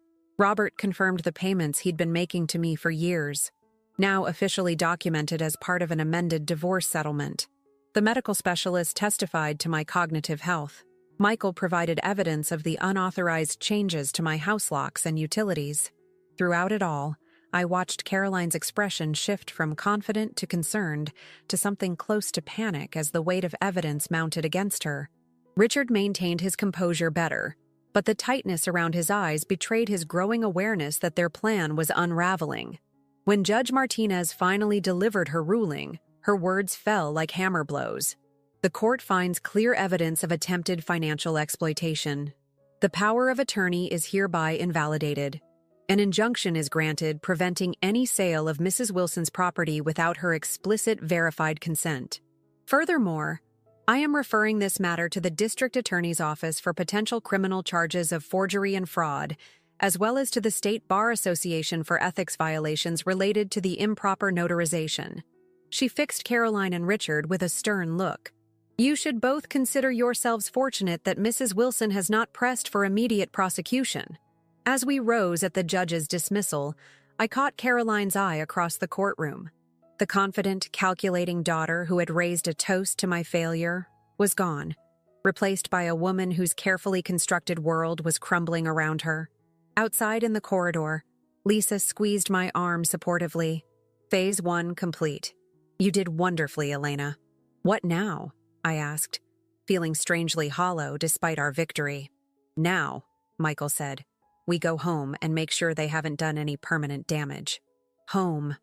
Robert confirmed the payments he'd been making to me for years, now officially documented as part of an amended divorce settlement. The medical specialist testified to my cognitive health. Michael provided evidence of the unauthorized changes to my house locks and utilities. Throughout it all, I watched Caroline's expression shift from confident to concerned to something close to panic as the weight of evidence mounted against her. Richard maintained his composure better, but the tightness around his eyes betrayed his growing awareness that their plan was unraveling. When Judge Martinez finally delivered her ruling, her words fell like hammer blows. The court finds clear evidence of attempted financial exploitation. The power of attorney is hereby invalidated. An injunction is granted preventing any sale of Mrs. Wilson's property without her explicit verified consent. Furthermore, I am referring this matter to the District Attorney's Office for potential criminal charges of forgery and fraud, as well as to the State Bar Association for ethics violations related to the improper notarization. She fixed Caroline and Richard with a stern look. You should both consider yourselves fortunate that Mrs. Wilson has not pressed for immediate prosecution. As we rose at the judge's dismissal, I caught Caroline's eye across the courtroom. The confident, calculating daughter who had raised a toast to my failure was gone, replaced by a woman whose carefully constructed world was crumbling around her. Outside in the corridor, Lisa squeezed my arm supportively. Phase 1 complete. You did wonderfully, Elena. What now? I asked, feeling strangely hollow despite our victory. Now, Michael said, we go home and make sure they haven't done any permanent damage. Home.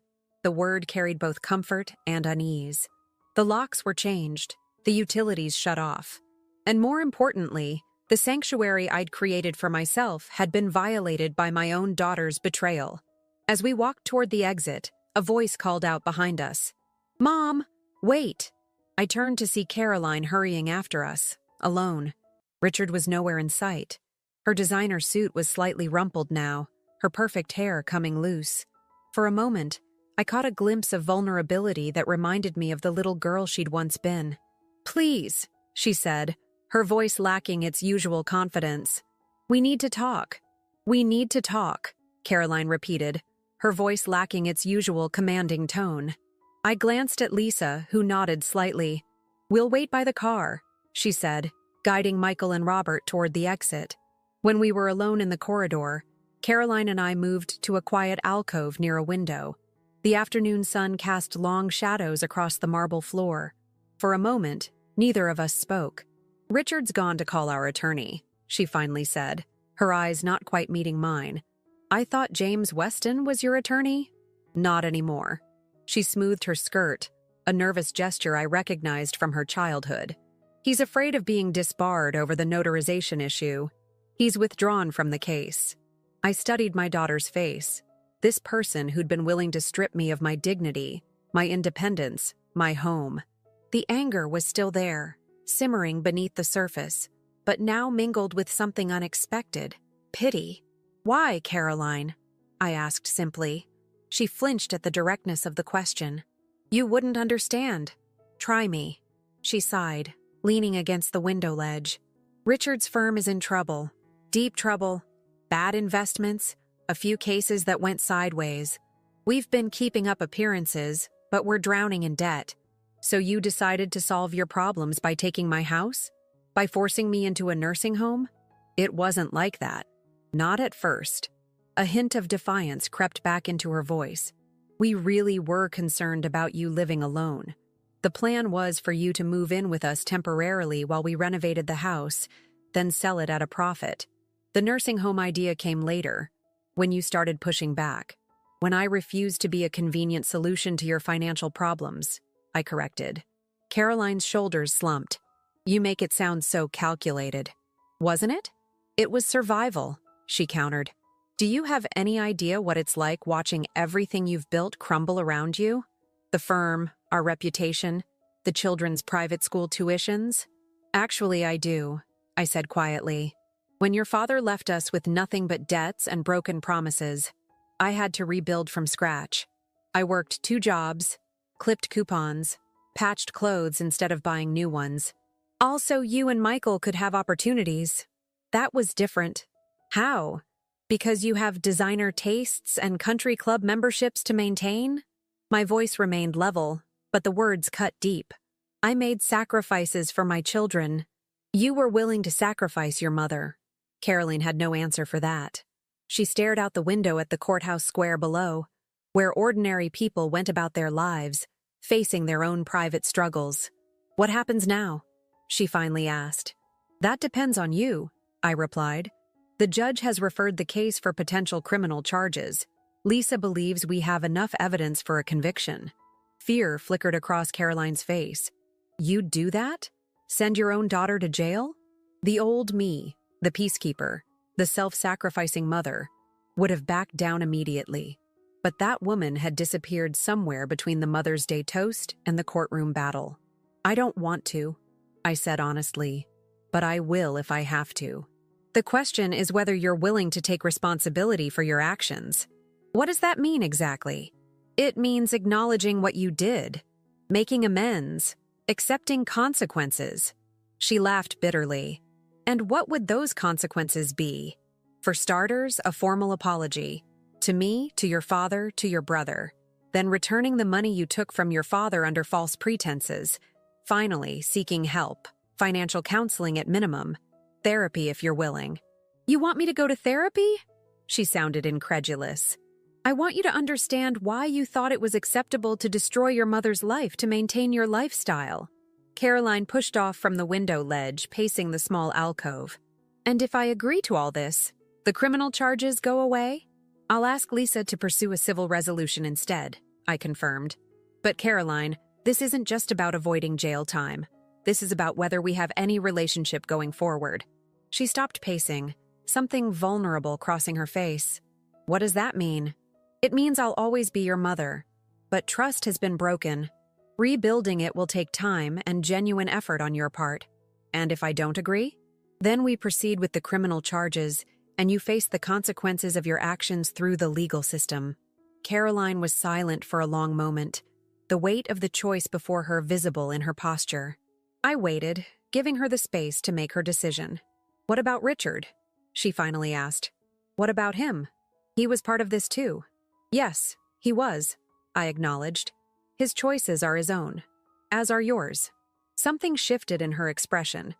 The word carried both comfort and unease. The locks were changed, the utilities shut off, and more importantly, the sanctuary I'd created for myself had been violated by my own daughter's betrayal. As we walked toward the exit, a voice called out behind us. Mom, wait! I turned to see Caroline hurrying after us, alone. Richard was nowhere in sight. Her designer suit was slightly rumpled now, her perfect hair coming loose. For a moment, I caught a glimpse of vulnerability that reminded me of the little girl she'd once been. Please, she said, her voice lacking its usual confidence. We need to talk. We need to talk, Caroline repeated, her voice lacking its usual commanding tone. I glanced at Lisa, who nodded slightly. We'll wait by the car, she said, guiding Michael and Robert toward the exit. When we were alone in the corridor, Caroline and I moved to a quiet alcove near a window. The afternoon sun cast long shadows across the marble floor. For a moment, neither of us spoke. Richard's gone to call our attorney, she finally said, her eyes not quite meeting mine. I thought James Weston was your attorney? Not anymore. She smoothed her skirt, a nervous gesture I recognized from her childhood. He's afraid of being disbarred over the notarization issue. He's withdrawn from the case. I studied my daughter's face. This person who'd been willing to strip me of my dignity, my independence, my home. The anger was still there, simmering beneath the surface, but now mingled with something unexpected, pity. Why, Caroline? I asked simply. She flinched at the directness of the question. You wouldn't understand. Try me. She sighed, leaning against the window ledge. Richard's firm is in trouble. Deep trouble. Bad investments. A few cases that went sideways. We've been keeping up appearances, but we're drowning in debt. So you decided to solve your problems by taking my house? By forcing me into a nursing home? It wasn't like that. Not at first. A hint of defiance crept back into her voice. We really were concerned about you living alone. The plan was for you to move in with us temporarily while we renovated the house, then sell it at a profit. The nursing home idea came later, when you started pushing back. When I refused to be a convenient solution to your financial problems, I corrected. Caroline's shoulders slumped. You make it sound so calculated. Wasn't it? It was survival, she countered. Do you have any idea what it's like watching everything you've built crumble around you? The firm, our reputation, the children's private school tuitions? Actually, I do, I said quietly. When your father left us with nothing but debts and broken promises, I had to rebuild from scratch. I worked 2 jobs, clipped coupons, patched clothes instead of buying new ones. Also, you and Michael could have opportunities. That was different. How? Because you have designer tastes and country club memberships to maintain? My voice remained level, but the words cut deep. I made sacrifices for my children. You were willing to sacrifice your mother. Caroline had no answer for that. She stared out the window at the courthouse square below, where ordinary people went about their lives, facing their own private struggles. What happens now? She finally asked. That depends on you, I replied. The judge has referred the case for potential criminal charges. Lisa believes we have enough evidence for a conviction. Fear flickered across Caroline's face. You'd do that? Send your own daughter to jail? The old me, the peacekeeper, the self-sacrificing mother, would have backed down immediately. But that woman had disappeared somewhere between the Mother's Day toast and the courtroom battle. I don't want to, I said honestly, but I will if I have to. The question is whether you're willing to take responsibility for your actions. What does that mean exactly? It means acknowledging what you did, making amends, accepting consequences. She laughed bitterly. And what would those consequences be? For starters, a formal apology. To me, to your father, to your brother. Then returning the money you took from your father under false pretenses. Finally, seeking help. Financial counseling at minimum. Therapy if you're willing. You want me to go to therapy? She sounded incredulous. I want you to understand why you thought it was acceptable to destroy your mother's life to maintain your lifestyle. Caroline pushed off from the window ledge, pacing the small alcove. And if I agree to all this, the criminal charges go away? I'll ask Lisa to pursue a civil resolution instead, I confirmed. But Caroline, this isn't just about avoiding jail time. This is about whether we have any relationship going forward. She stopped pacing, something vulnerable crossing her face. What does that mean? It means I'll always be your mother. But trust has been broken. Rebuilding it will take time and genuine effort on your part. And if I don't agree? Then we proceed with the criminal charges, and you face the consequences of your actions through the legal system. Caroline was silent for a long moment, the weight of the choice before her visible in her posture. I waited, giving her the space to make her decision. What about Richard? She finally asked. What about him? He was part of this too. Yes, he was, I acknowledged. His choices are his own, as are yours. Something shifted in her expression,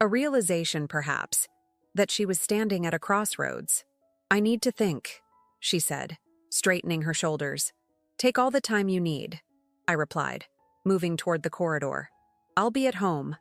a realization perhaps, that she was standing at a crossroads. I need to think, she said, straightening her shoulders. Take all the time you need, I replied, moving toward the corridor. I'll be at home,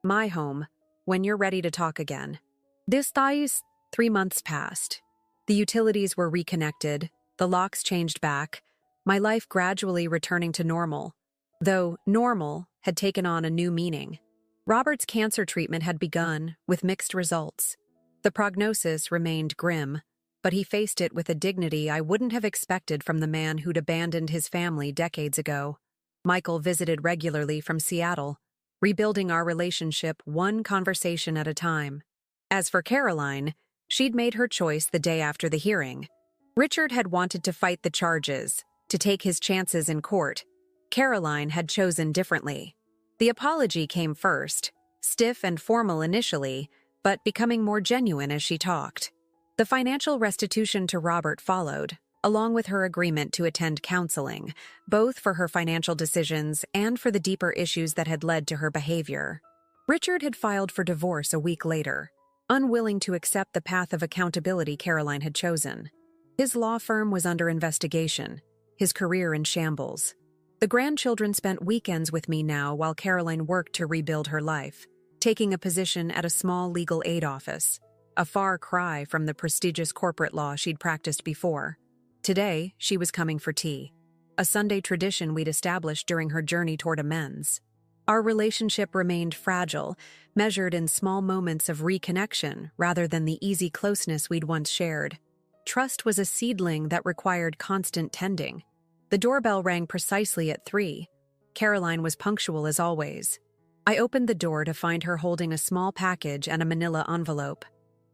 my home, when you're ready to talk again. This ties, 3 months passed. The utilities were reconnected, the locks changed back, my life gradually returning to normal, though normal had taken on a new meaning. Robert's cancer treatment had begun, with mixed results. The prognosis remained grim, but he faced it with a dignity I wouldn't have expected from the man who'd abandoned his family decades ago. Michael visited regularly from Seattle, rebuilding our relationship one conversation at a time. As for Caroline, she'd made her choice the day after the hearing. Richard had wanted to fight the charges, to take his chances in court. Caroline had chosen differently. The apology came first, stiff and formal initially, but becoming more genuine as she talked. The financial restitution to Robert followed, along with her agreement to attend counseling, both for her financial decisions and for the deeper issues that had led to her behavior. Richard had filed for divorce a week later, unwilling to accept the path of accountability Caroline had chosen. His law firm was under investigation, his career in shambles. The grandchildren spent weekends with me now while Caroline worked to rebuild her life, taking a position at a small legal aid office, a far cry from the prestigious corporate law she'd practiced before. Today, she was coming for tea, a Sunday tradition we'd established during her journey toward amends. Our relationship remained fragile, measured in small moments of reconnection rather than the easy closeness we'd once shared. Trust was a seedling that required constant tending. The doorbell rang precisely at 3. Caroline was punctual as always. I opened the door to find her holding a small package and a manila envelope.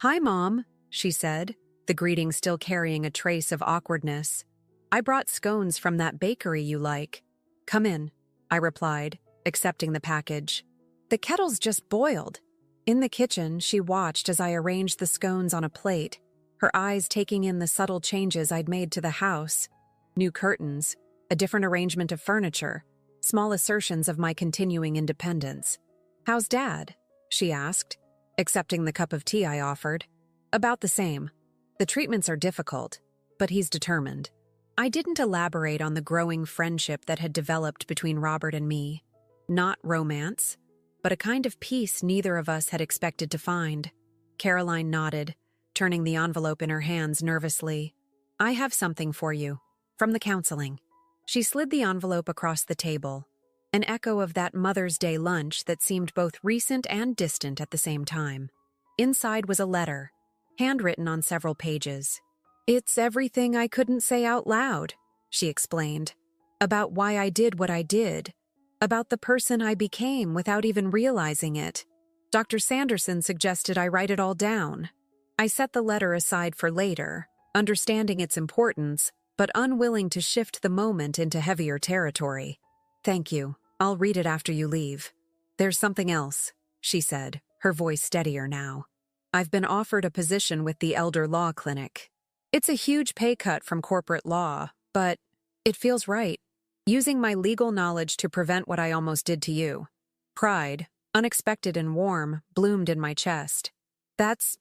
"Hi, Mom," she said, the greeting still carrying a trace of awkwardness. "I brought scones from that bakery you like." "Come in," I replied, accepting the package. "The kettle's just boiled." In the kitchen, she watched as I arranged the scones on a plate, her eyes taking in the subtle changes I'd made to the house. New curtains, a different arrangement of furniture, small assertions of my continuing independence. "How's Dad?" she asked, accepting the cup of tea I offered. "About the same. The treatments are difficult, but he's determined." I didn't elaborate on the growing friendship that had developed between Robert and me. Not romance, but a kind of peace neither of us had expected to find. Caroline nodded, turning the envelope in her hands nervously. "I have something for you. From the counseling." She slid the envelope across the table, an echo of that Mother's Day lunch that seemed both recent and distant at the same time. Inside was a letter, handwritten on several pages. "It's everything I couldn't say out loud," she explained. "About why I did what I did. About the person I became without even realizing it. Dr. Sanderson suggested I write it all down." I set the letter aside for later, understanding its importance, but unwilling to shift the moment into heavier territory. "Thank you. I'll read it after you leave." "There's something else," she said, her voice steadier now. "I've been offered a position with the Elder Law Clinic. It's a huge pay cut from corporate law, but it feels right. Using my legal knowledge to prevent what I almost did to you." Pride, unexpected and warm, bloomed in my chest. That's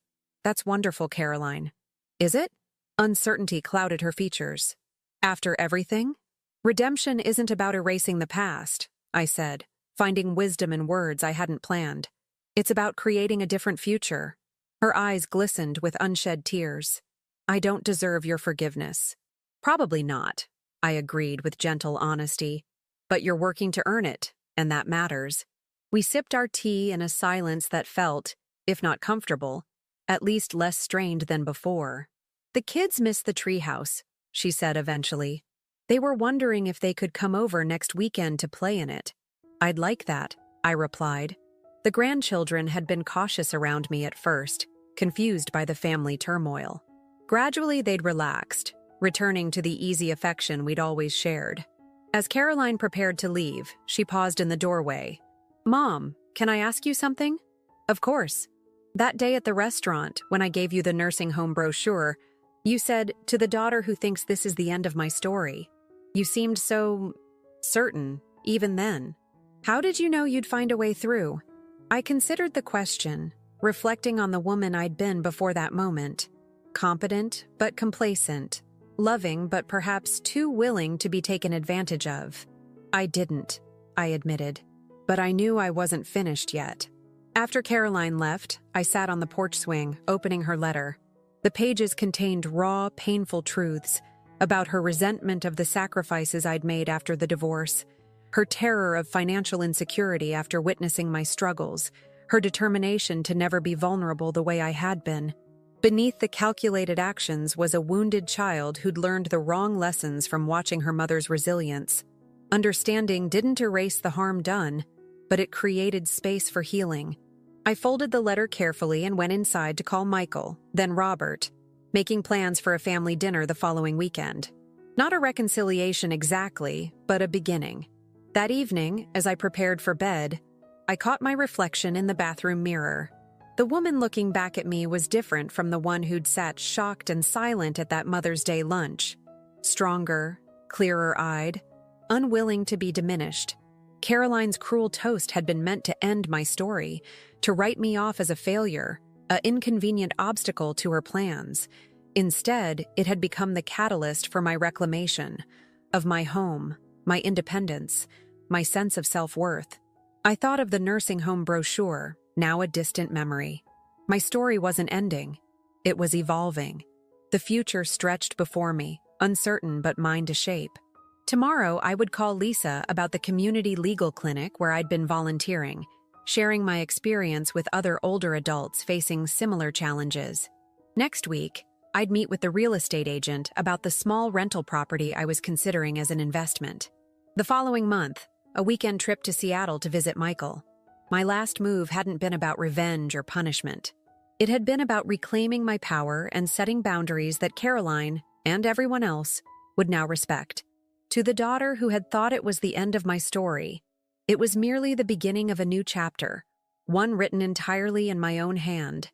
wonderful, Caroline." "Is it?" Uncertainty clouded her features. "After everything?" "Redemption isn't about erasing the past," I said, finding wisdom in words I hadn't planned. "It's about creating a different future." Her eyes glistened with unshed tears. "I don't deserve your forgiveness." "Probably not," I agreed with gentle honesty. "But you're working to earn it, and that matters." We sipped our tea in a silence that felt, if not comfortable, at least less strained than before. "The kids miss the treehouse," she said eventually. "They were wondering if they could come over next weekend to play in it." "I'd like that," I replied. The grandchildren had been cautious around me at first, confused by the family turmoil. Gradually they'd relaxed, returning to the easy affection we'd always shared. As Caroline prepared to leave, she paused in the doorway. "Mom, can I ask you something?" "Of course." "That day at the restaurant, when I gave you the nursing home brochure, you said, 'To the daughter who thinks this is the end of my story.' You seemed so certain, even then. How did you know you'd find a way through?" I considered the question, reflecting on the woman I'd been before that moment. Competent, but complacent. Loving, but perhaps too willing to be taken advantage of. "I didn't," I admitted. But I knew I wasn't finished yet. After Caroline left, I sat on the porch swing, opening her letter. The pages contained raw, painful truths about her resentment of the sacrifices I'd made after the divorce, her terror of financial insecurity after witnessing my struggles, her determination to never be vulnerable the way I had been. Beneath the calculated actions was a wounded child who'd learned the wrong lessons from watching her mother's resilience. Understanding didn't erase the harm done, but it created space for healing. I folded the letter carefully and went inside to call Michael, then Robert, making plans for a family dinner the following weekend. Not a reconciliation exactly, but a beginning. That evening, as I prepared for bed, I caught my reflection in the bathroom mirror. The woman looking back at me was different from the one who'd sat shocked and silent at that Mother's Day lunch. Stronger, clearer-eyed, unwilling to be diminished. Caroline's cruel toast had been meant to end my story, to write me off as a failure, an inconvenient obstacle to her plans. Instead, it had become the catalyst for my reclamation of my home, my independence, my sense of self-worth. I thought of the nursing home brochure, now a distant memory. My story wasn't ending. It was evolving. The future stretched before me, uncertain but mine to shape. Tomorrow, I would call Lisa about the community legal clinic where I'd been volunteering, sharing my experience with other older adults facing similar challenges. Next week, I'd meet with the real estate agent about the small rental property I was considering as an investment. The following month, a weekend trip to Seattle to visit Michael. My last move hadn't been about revenge or punishment. It had been about reclaiming my power and setting boundaries that Caroline, and everyone else, would now respect. To the daughter who had thought it was the end of my story, it was merely the beginning of a new chapter, one written entirely in my own hand.